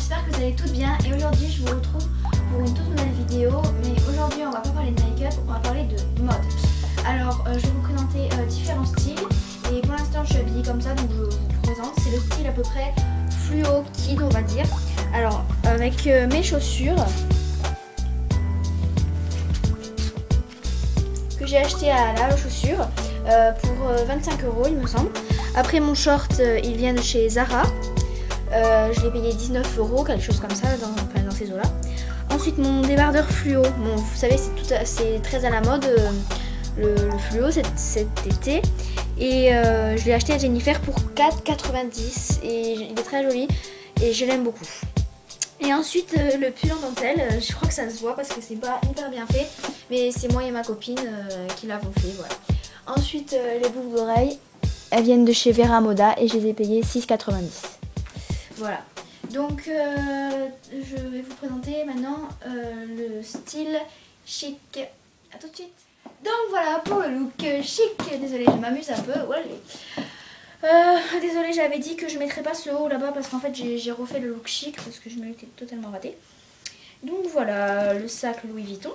j'espère que vous allez toutes bien et aujourd'hui je vous retrouve pour une toute nouvelle vidéo. Mais aujourd'hui on va pas parler de make-up, on va parler de mode. Alors je vais vous présenter différents styles et pour l'instant je suis habillée comme ça, donc je vous présente. C'est le style à peu près fluo kid on va dire. Alors avec mes chaussures que j'ai acheté à la chaussure pour 25 € il me semble. Après mon short il vient de chez Zara. Je l'ai payé 19 €, quelque chose comme ça, dans ces eaux-là. Ensuite, mon débardeur fluo. Bon, vous savez, c'est très à la mode, le fluo cet été. Et je l'ai acheté à Jennifer pour 4,90 € et il est très joli et je l'aime beaucoup. Et ensuite, le pull en dentelle, je crois que ça se voit parce que c'est pas hyper bien fait, mais c'est moi et ma copine qui l'avons fait, voilà. Ensuite, les boucles d'oreilles, elles viennent de chez Vera Moda et je les ai payées 6,90 €. Voilà, donc je vais vous présenter maintenant le style chic. A tout de suite. Donc voilà pour le look chic. Désolée, je m'amuse un peu. Ouais. Désolée, j'avais dit que je mettrais pas ce haut là-bas parce qu'en fait j'ai refait le look chic parce que je me l'étais totalement raté. Donc voilà, le sac Louis Vuitton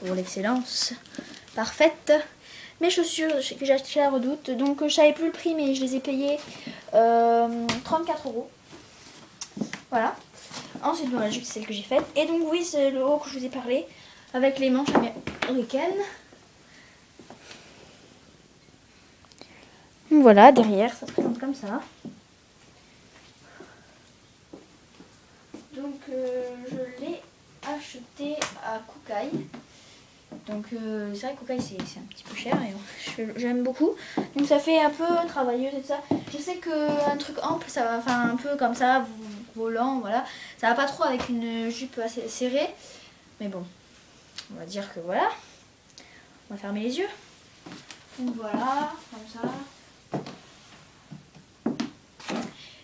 pour l'excellence parfaite. Mes chaussures que j'ai achetées à la Redoute, donc je savais plus le prix mais je les ai payées 34 €. Voilà. Ensuite voilà, juste celle que j'ai faite. Et donc oui, c'est le haut que je vous ai parlé avec les manches américaines. Voilà, derrière ça se présente comme ça. Donc je l'ai acheté à Koukaï. Donc c'est vrai que Koukaï c'est un petit peu cher et j'aime beaucoup. Donc ça fait un peu travailleuse et tout ça. Je sais qu'un truc ample ça va faire un peu comme ça, volant, voilà. Ça va pas trop avec une jupe assez serrée. Mais bon, on va dire que voilà. On va fermer les yeux. Donc voilà, comme ça.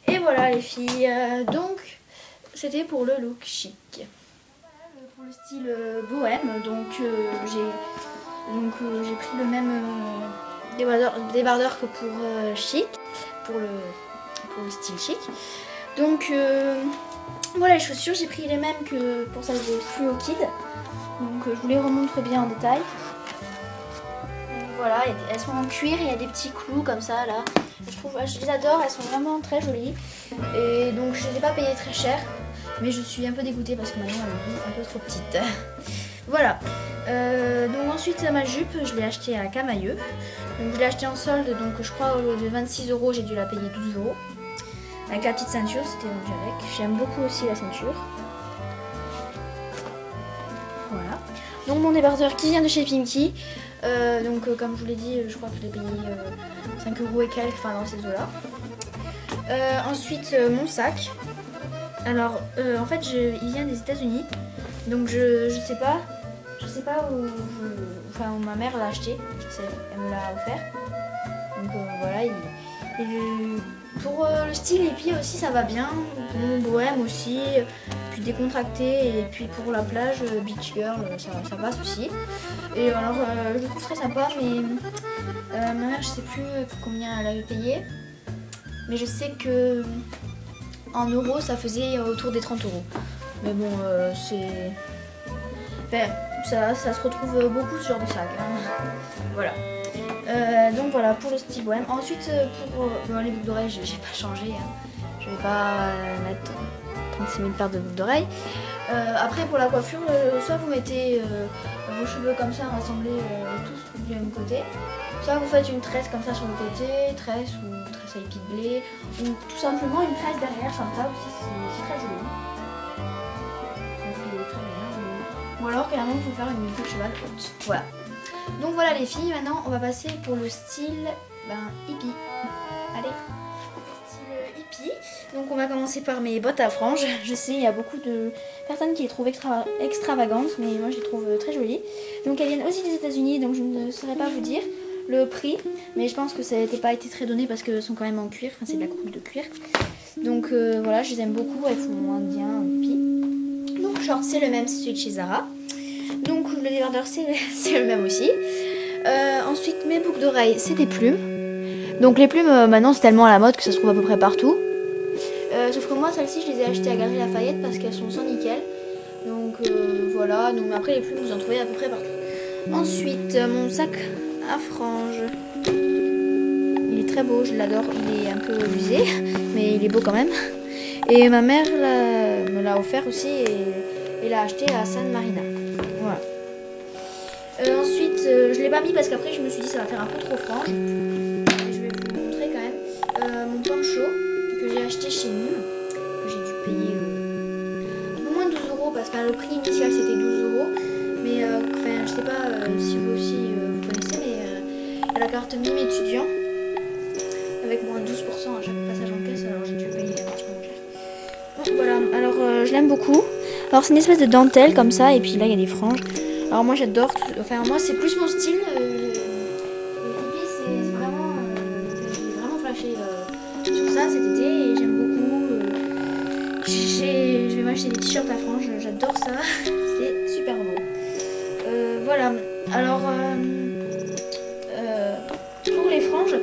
Et voilà les filles. Donc c'était pour le look chic. Pour le style bohème, donc j'ai pris le même débardeur que pour chic, pour le style chic. Donc voilà les chaussures, j'ai pris les mêmes que pour celles de Fluo Kid. Donc je vous les remontre bien en détail. Donc, voilà, elles sont en cuir, il y a des petits clous comme ça là. Je les adore, elles sont vraiment très jolies. Et donc je les ai pas payées très cher. Mais je suis un peu dégoûtée parce que maintenant elle est un peu trop petite. Voilà. Donc ensuite ma jupe, je l'ai achetée à Camailleux. Donc je l'ai achetée en solde, donc je crois au lieu de 26 € j'ai dû la payer 12 €. Avec la petite ceinture, c'était vendu avec. J'aime beaucoup aussi la ceinture. Voilà. Donc mon débardeur qui vient de chez Pimki. Donc comme je vous l'ai dit, je crois que je l'ai payé 5 € et quelques, enfin dans ces eaux-là. Ensuite mon sac. Alors en fait il vient des États-Unis, donc je sais pas où, où ma mère l'a acheté, elle me l'a offert. Donc voilà, pour le style hippie aussi ça va bien, mon bohème aussi, puis décontracté et puis pour la plage beach girl ça passe aussi. Et alors je le trouve très sympa mais ma mère je sais plus combien elle avait payé, mais je sais que en euros ça faisait autour des 30 €. Mais bon c'est... Enfin, ça se retrouve beaucoup ce genre de sac. Hein. Voilà. Donc voilà pour le style bohème. Ensuite pour les boucles d'oreilles j'ai pas changé. Hein. Je vais pas mettre 36 000 paires de boucles d'oreilles. Après pour la coiffure, soit vous mettez vos cheveux comme ça rassemblés tous du même côté. Soit vous faites une tresse comme ça sur le côté, tresse ou tresse à épi de blé, ou tout simplement une tresse derrière comme ça aussi, c'est très joli. Ça fait très bien. Ou alors carrément il faut faire une queue de cheval haute. Voilà. Donc voilà les filles, maintenant on va passer pour le style hippie. Allez, style hippie. Donc on va commencer par mes bottes à franges. Je sais, il y a beaucoup de personnes qui les trouvent extravagantes, mais moi je les trouve très jolies. Donc elles viennent aussi des États-Unis, donc je ne saurais pas vous dire le prix, mais je pense que ça n'a pas été très donné parce qu'elles sont quand même en cuir, enfin c'est de la coupe de cuir. Donc voilà, je les aime beaucoup, elles font indien, hippie. Donc short c'est le même, c'est celui de chez Zara. Donc le débardeur c'est le même aussi. Ensuite mes boucles d'oreilles c'est des plumes. Donc les plumes maintenant c'est tellement à la mode que ça se trouve à peu près partout. Sauf que moi, celles-ci, je les ai achetées à Galeries Lafayette parce qu'elles sont sans nickel. Donc voilà, donc après les plumes, vous en trouvez à peu près partout. Ensuite, mon sac à franges. Il est très beau, je l'adore. Il est un peu usé, mais il est beau quand même. Et ma mère me l'a offert aussi et l'a acheté à San Marina. Voilà. Ensuite, je l'ai pas mis parce qu'après je me suis dit ça va faire un peu trop frange. Et je vais vous montrer quand même mon poncho que j'ai acheté chez Nîmes. Que j'ai dû payer un peu moins de 12 € parce que le prix initial c'était 12 €. Mais enfin, je sais pas si vous aussi vous connaissez, mais il y a la carte Mime étudiant avec moins 12% à chaque passage en caisse, alors j'ai dû payer un petit peu moins cher. Bon, voilà, alors je l'aime beaucoup. Alors c'est une espèce de dentelle comme ça, et puis là il y a des franges. Alors moi j'adore, enfin moi c'est plus mon style. Le hippie c'est vraiment, j'ai vraiment flashé sur ça cet été et j'aime beaucoup. Je vais m'acheter des t-shirts à franges, j'adore ça, c'est super beau. Voilà, alors pour les franges,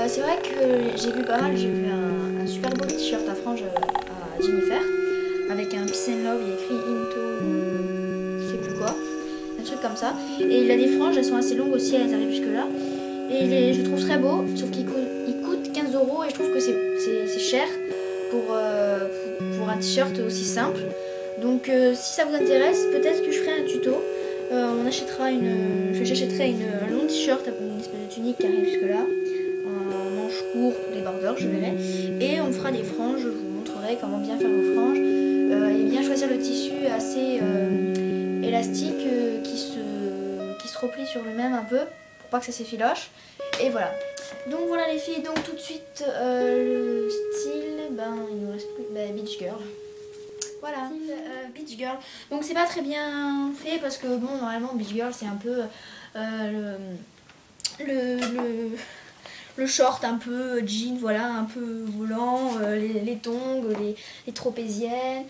c'est vrai que j'ai vu pas mal, j'ai vu un super beau t-shirt à franges à Jennifer avec un Peace and Love, il y a écrit Into, je sais plus quoi, un truc comme ça. Et il a des franges, elles sont assez longues aussi, elles arrivent jusque là. Et je trouve très beau, sauf qu'il coûte 15 € et je trouve que c'est cher pour un t-shirt aussi simple. Donc si ça vous intéresse, peut-être que je ferai un tuto. J'achèterai un long t-shirt, une espèce de tunique qui arrive jusque là, un manche court, des bordeurs, je verrai. Et on fera des franges, je vous montrerai comment bien faire vos franges. Et bien choisir le tissu assez élastique qui se replie sur lui-même un peu pour pas que ça s'effiloche. Et voilà. Donc voilà les filles, donc tout de suite le style, il nous reste plus Beach Girl. Voilà, Beach Girl. Donc c'est pas très bien fait parce que bon, normalement Beach Girl c'est un peu le short un peu jean, voilà, un peu volant, les tongs, les tropéziennes,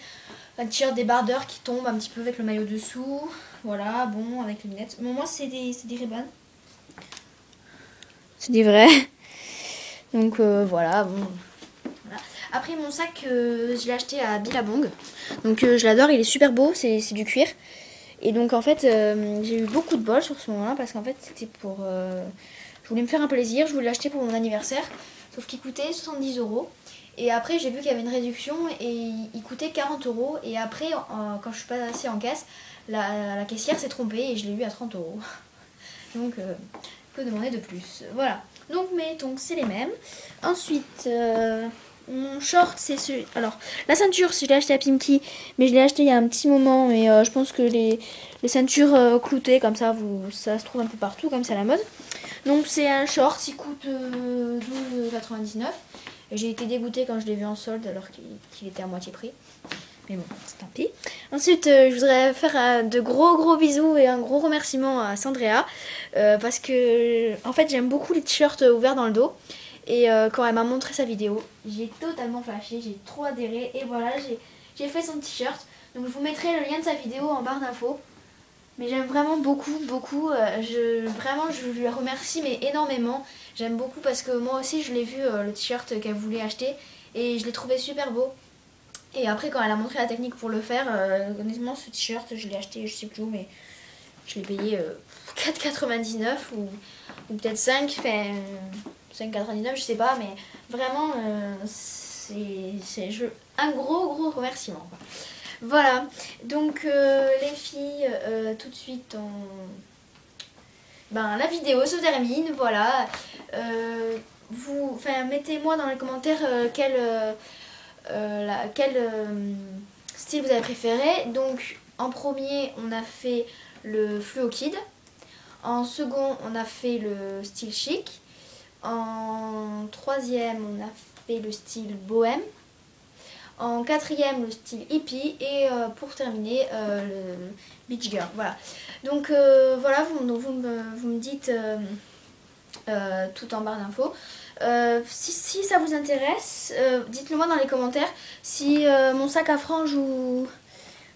un t-shirt débardeur qui tombe un petit peu avec le maillot dessous, voilà, bon, avec les lunettes. Bon, moi c'est des Ray-Ban. C'est des vrais. Donc voilà, bon. Voilà. Après mon sac, je l'ai acheté à Billabong. Donc je l'adore, il est super beau, c'est du cuir. Et donc en fait, j'ai eu beaucoup de bol sur ce moment-là parce qu'en fait c'était pour... je voulais me faire un plaisir, je voulais l'acheter pour mon anniversaire. Sauf qu'il coûtait 70 €. Et après j'ai vu qu'il y avait une réduction et il coûtait 40 €. Et après, quand je suis passée en caisse, la caissière s'est trompée et je l'ai eu à 30 €. Donc que demander de plus. Voilà. Donc mes tongs c'est les mêmes. Ensuite... mon short c'est celui... Alors la ceinture je l'ai acheté à Pimki, mais je l'ai acheté il y a un petit moment. Et je pense que les ceintures cloutées comme ça, ça se trouve un peu partout comme c'est à la mode. Donc c'est un short, il coûte 12,99 €. J'ai été dégoûtée quand je l'ai vu en solde alors qu'il était à moitié prix. Mais bon, c'est tant pis. Ensuite, je voudrais faire de gros bisous et un gros remerciement à Sandrea. Parce que en fait j'aime beaucoup les t-shirts ouverts dans le dos. Et quand elle m'a montré sa vidéo, j'ai totalement flashé, j'ai trop adhéré. Et voilà, j'ai fait son t-shirt. Donc je vous mettrai le lien de sa vidéo en barre d'infos. Mais j'aime vraiment beaucoup. Vraiment, je lui remercie mais énormément. J'aime beaucoup parce que moi aussi, je l'ai vu, le t-shirt qu'elle voulait acheter. Et je l'ai trouvé super beau. Et après, quand elle a montré la technique pour le faire, honnêtement, ce t-shirt, je l'ai acheté, je sais plus où, mais je l'ai payé 4,99 € ou peut-être 5, enfin... 5,99 €, je sais pas, mais vraiment c'est un gros remerciement quoi. Voilà, donc les filles, tout de suite la vidéo se termine, voilà. Mettez-moi dans les commentaires quel style vous avez préféré. Donc en premier on a fait le Fluo Kid, en second on a fait le style chic. En troisième, on a fait le style bohème. En quatrième, le style hippie. Et pour terminer, le beach girl. Voilà. Donc voilà, vous me dites tout en barre d'infos. Si ça vous intéresse, dites-le moi dans les commentaires. Si mon sac à franges ou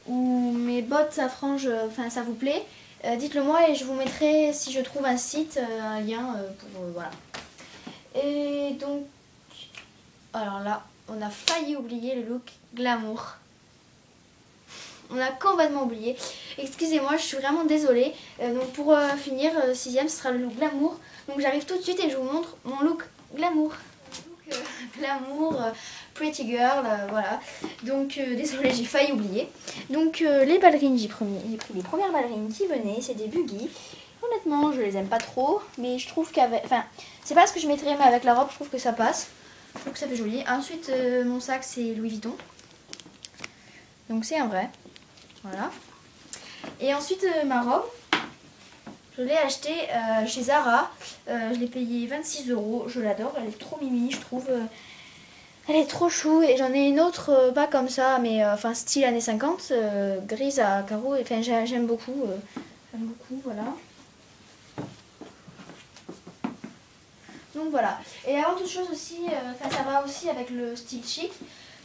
mes bottes à franges, ça vous plaît. Dites-le moi et je vous mettrai, si je trouve un site, un lien pour... voilà. Et donc Alors là, on a failli oublier le look glamour. On a complètement oublié. Excusez-moi, je suis vraiment désolée. Donc pour finir, 6ème, ce sera le look glamour. Donc j'arrive tout de suite et je vous montre mon look glamour. Look glamour, pretty girl, voilà. Donc désolée, j'ai failli oublier. Donc les ballerines, j'ai pris les premières ballerines qui venaient, c'est des buggy. Honnêtement, je les aime pas trop, mais je trouve qu'avec... Enfin, c'est pas ce que je mettrais, mais avec la robe, je trouve que ça passe. Je trouve que ça fait joli. Ensuite, mon sac, c'est Louis Vuitton. Donc c'est un vrai. Voilà. Et ensuite, ma robe, je l'ai achetée chez Zara. Je l'ai payée 26 €. Je l'adore, elle est trop mimi, je trouve. Elle est trop chou. Et j'en ai une autre, pas comme ça, mais enfin style années 50, grise à carreaux. Enfin, j'aime beaucoup. J'aime beaucoup, voilà. Donc voilà. Et avant toute chose aussi, ça va aussi avec le style chic.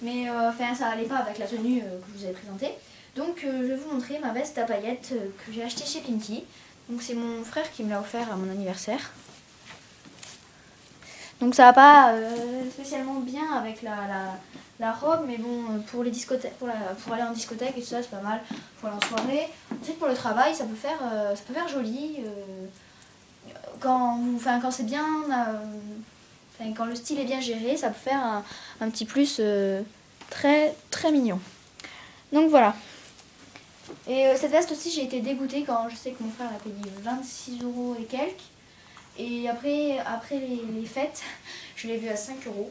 Mais ça n'allait pas avec la tenue que je vous avais présentée. Donc je vais vous montrer ma veste à paillettes que j'ai achetée chez Pinky. Donc c'est mon frère qui me l'a offert à mon anniversaire. Donc ça va pas spécialement bien avec la robe, mais bon, pour les discothèques, pour aller en discothèque et tout ça, c'est pas mal. Pour aller en soirée. Ensuite pour le travail, ça peut faire joli. Quand c'est bien, quand le style est bien géré, ça peut faire un petit plus très très mignon. Donc voilà. Et cette veste aussi, j'ai été dégoûtée quand je sais que mon frère l'a payé 26 € et quelques. Et après les fêtes, je l'ai vue à 5 €.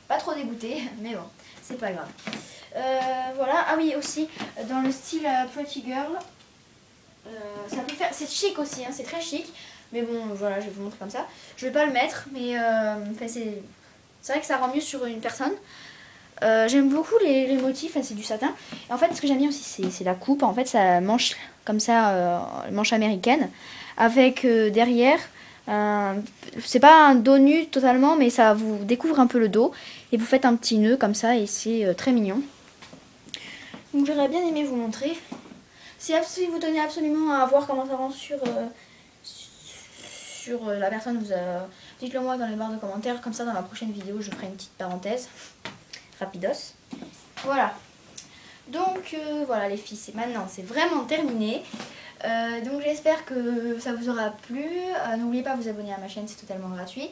Pas trop dégoûtée, mais bon, c'est pas grave. Voilà, ah oui aussi, dans le style Pretty Girl, ça peut faire, c'est chic aussi, hein, c'est très chic. Mais bon, voilà, je vais vous montrer comme ça. Je vais pas le mettre, mais c'est vrai que ça rend mieux sur une personne. J'aime beaucoup les motifs, c'est du satin. Et en fait, ce que j'aime bien aussi, c'est la coupe. En fait, ça manche comme ça, manche américaine. Avec derrière, c'est pas un dos nu totalement, mais ça vous découvre un peu le dos. Et vous faites un petit nœud comme ça, et c'est très mignon. Donc j'aurais bien aimé vous montrer. Si vous tenez absolument à voir comment ça rend sur la personne, dites-le moi dans les barres de commentaires. Comme ça, dans la prochaine vidéo, je ferai une petite parenthèse. Rapidos. Voilà. Donc voilà les filles, maintenant c'est vraiment terminé. Donc j'espère que ça vous aura plu. N'oubliez pas de vous abonner à ma chaîne, c'est totalement gratuit.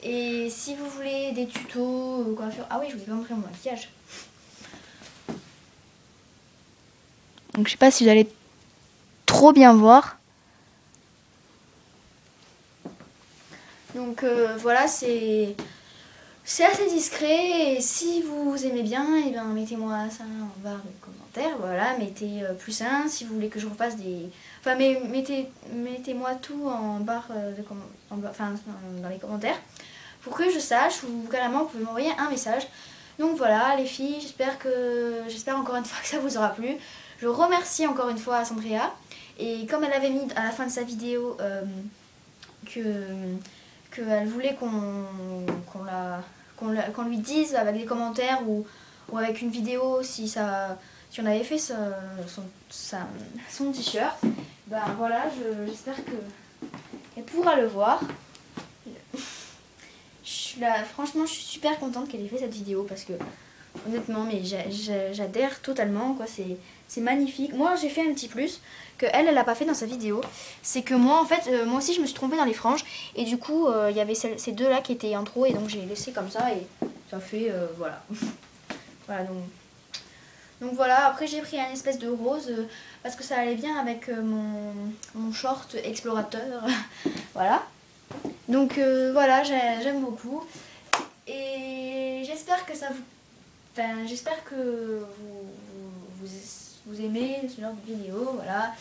Et si vous voulez des tutos coiffure... Ah oui, je voulais pas montrer mon maquillage. Donc je sais pas si vous allez trop bien voir. Donc voilà, c'est assez discret. Et si vous aimez bien, et bien mettez-moi ça en barre de commentaires. Voilà, mettez plus 1 si vous voulez que je refasse des... Enfin, mettez-moi tout en barre de dans les commentaires pour que je sache, ou carrément vous pouvez m'envoyer un message. Donc voilà les filles, j'espère encore une fois que ça vous aura plu. Je remercie encore une fois Sandrea. Et comme elle avait mis à la fin de sa vidéo qu'elle voulait qu'on lui dise avec des commentaires ou avec une vidéo si on avait fait son t-shirt, ben voilà, j'espère qu'elle pourra le voir. Franchement, je suis super contente qu'elle ait fait cette vidéo parce que honnêtement, mais j'adhère totalement, quoi. C'est magnifique. Moi, j'ai fait un petit plus que elle n'a pas fait dans sa vidéo. C'est que moi, en fait, moi aussi, je me suis trompée dans les franges. Et du coup, il y avait ces deux-là qui étaient en trop. Et donc, j'ai laissé comme ça. Et ça fait, voilà. Voilà, donc voilà. Après, j'ai pris un espèce de rose parce que ça allait bien avec mon short explorateur. Voilà. Donc, voilà, j'aime beaucoup. Et j'espère que ça vous... Enfin, j'espère que vous aimez ce genre de vidéo, voilà.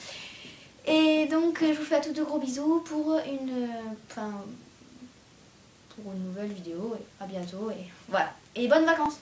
Et donc, je vous fais à tous de gros bisous pour une nouvelle vidéo. Et à bientôt, et voilà. Et bonnes vacances!